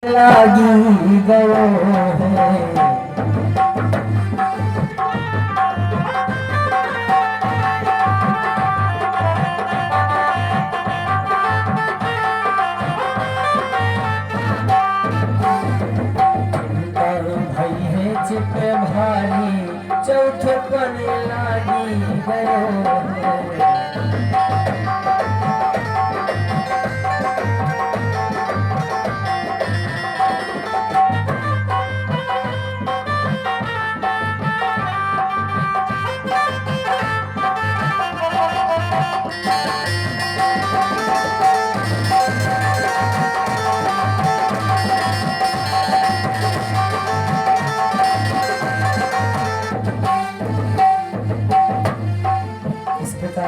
लागी गयो है। भई है चिप भारी चौथे पन लागी गयो है।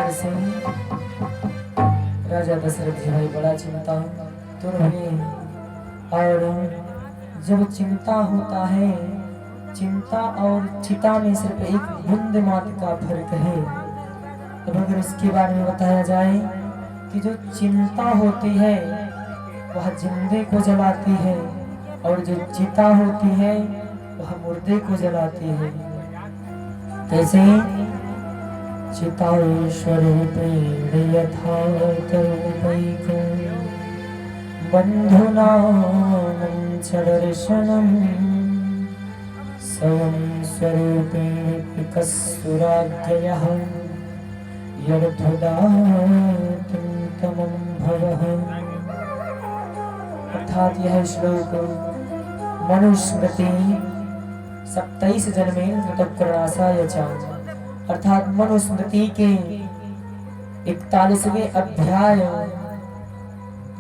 से राजा दशरथ जी भाई बड़ा चिंता तुर हुए। और जब चिंता होता है, चिंता और चिता में सिर्फ एक बूंद मात्र का फर्क है। अब अगर इसके बारे में बताया जाए कि जो चिंता होती है वह जिंदे को जलाती है और जो चिता होती है वह मुर्दे को जलाती है। कैसे? चितास्वरूपेण यथा करूपैको बन्धूनां च दर्शनं स्वयं स्वरूपेण कस्सुराज्ञयः यदुदातुं तमं भवः। अर्थात यह श्लोक मनुस्मृति 27 जन्मेन कृतकर्णासाय च अर्थात मनुस्मृति के 41वें अध्याय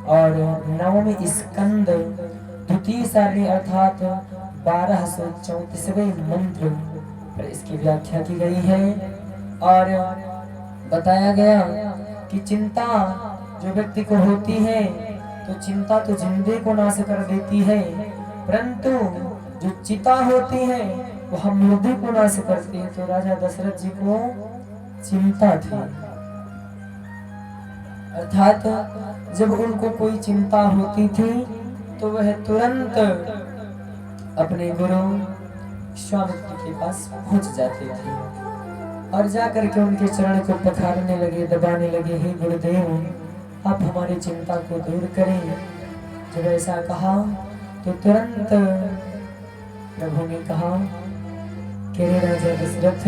और 9वें स्कंद द्वितीय सारणी अर्थात 1234वें मंत्र पर इसकी व्याख्या की गई है। और बताया गया कि चिंता जो व्यक्ति को होती है तो चिंता तो जिंदे को नाश कर देती है, परंतु जो चिता होती है वो हम मुर्दे को नाश करती है। तो राजा दशरथ जी को चिंता थी, अर्थात जब उनको कोई चिंता होती थी तो वह तुरंत अपने गुरु विश्वामित्र के पास पहुंच जाते थे और जाकर के उनके चरण को पखारने लगे, दबाने लगे, हे गुरुदेव आप हमारी चिंता को दूर करें। जब ऐसा कहा तो तुरंत प्रभु ने कहा कि राजा दशरथ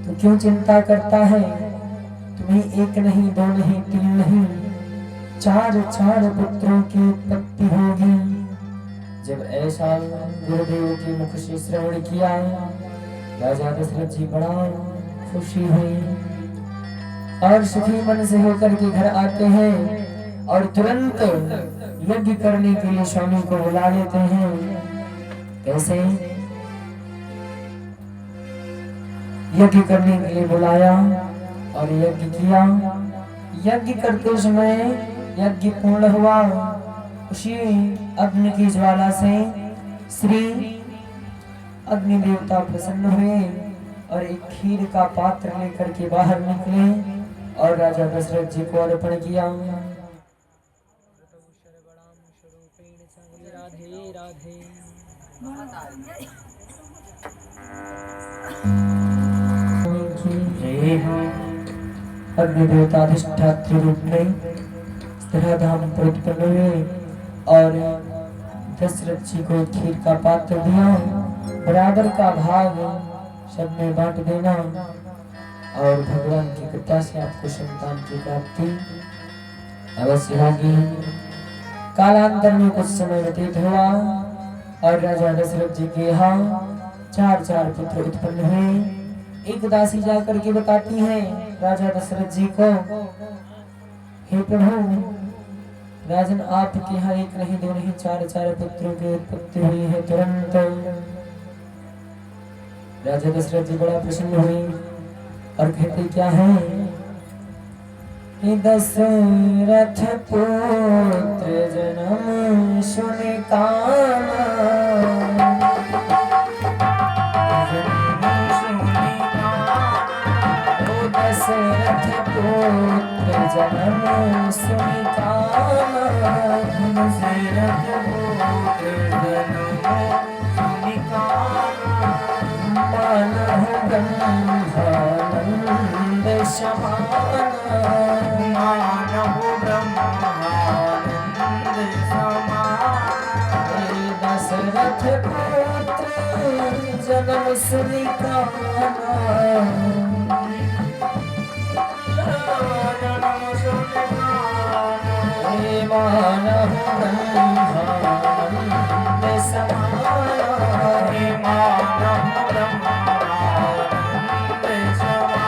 तू क्यों चिंता करता है? तुम्हें एक नहीं, दो नहीं, तीन नहीं, चार पुत्रों की उत्पत्ति होगी। जब ऐसा गुरुदेव के मुख से श्रवण किया राजा दशरथ जी बड़ा खुशी हुई और सुखी मन से होकर के घर आते हैं और तुरंत यज्ञ करने के लिए स्वामी को बुला लेते हैं। कैसे? यज्ञ करने के लिए बुलाया और यज्ञ किया। यज्ञ करते समय यज्ञ पूर्ण हुआ। उसी अग्नि की ज्वाला से श्री अग्नि देवता प्रसन्न हुए और एक खीर का पात्र लेकर के बाहर निकले और राजा दशरथ जी को अर्पण किया। राधे राधे। अग्नि देवता अधिष्ठात्री रूप में धाम पर उत्पन्न हुए और दशरथ जी को खीर का पात्र दिया। बराबर का भाग सब में बांट देना और भगवान की कृपा से आपको संतान की प्राप्ति अवश्य होगी। कालांतर में कुछ समय व्यतीत हुआ और राजा दशरथ जी के यहाँ 4 पुत्र उत्पन्न हुए। एक दासी जाकर के बताती है राजा दशरथ जी को, हे प्रभु राजन आपके यहाँ एक नहीं, दो नहीं, 4 पुत्रों की उत्पत्ति हुई है। तुरंत राजा दशरथ जी बड़ा प्रसन्न हुए और कहते क्या है? दशरथ पुत्र जन्म सुन काना दशरथ पुत्र जन्म सुन काना दशरथ समान मानहु ब्रह्मानंद समान। दशरथ पुत्र जन्म सुनि काना जन्म सुनि काना। मानहु ब्रह्मानंद समान मानहु ब्रह्मानंद समान।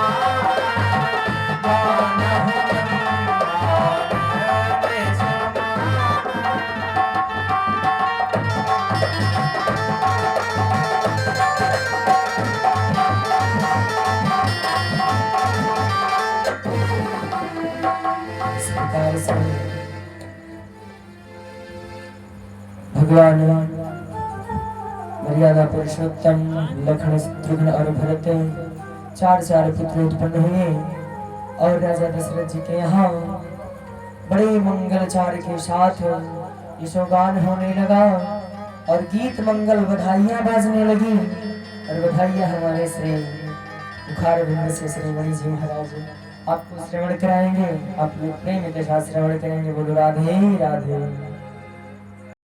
मानहु ब्रह्मानंद प्रकार से भगवान मर्यादा पुरुषोत्तम लखन शत्रुघ्न और भरत चार पुत्र उत्पन्न हुए और राजा दशरथ जी के यहाँ बड़े मंगलचार के साथ यशोगान होने लगा और गीत मंगल बधाइयां बाजने लगी। और बधाइयां हमारे श्री बुखार बिंद से श्री मणि जी महाराज आपको श्रवण कराएंगे। आप लोग प्रेम के साथ श्रवण करेंगे। बोलो राधे राधे।